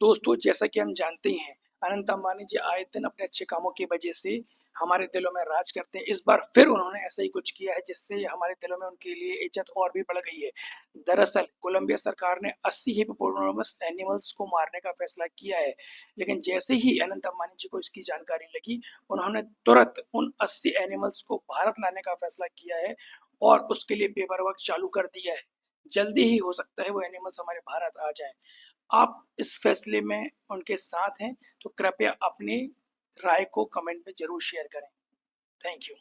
दोस्तों, जैसा कि हम जानते ही हैं, अनंत अंबानी जी आए दिन अपने अच्छे कामों की वजह से हमारे दिलों में राज करते हैं। इस बार फिर उन्होंने ऐसा ही कुछ किया है जिससे हमारे दिलों में उनके लिए इज्जत और भी बढ़ गई है। दरअसल कोलंबिया सरकार ने 80 हिप्पोपोटामस एनिमल्स को मारने का फैसला किया है, लेकिन जैसे ही अनंत अंबानी जी को इसकी जानकारी लगी, उन्होंने तुरंत उन 80 एनिमल्स को भारत लाने का फैसला किया है और उसके लिए पेपर वर्क चालू कर दिया है। जल्दी ही हो सकता है वो एनिमल्स हमारे भारत आ जाएँ। आप इस फैसले में उनके साथ हैं, तो कृपया अपनी राय को कमेंट में ज़रूर शेयर करें। Thank you.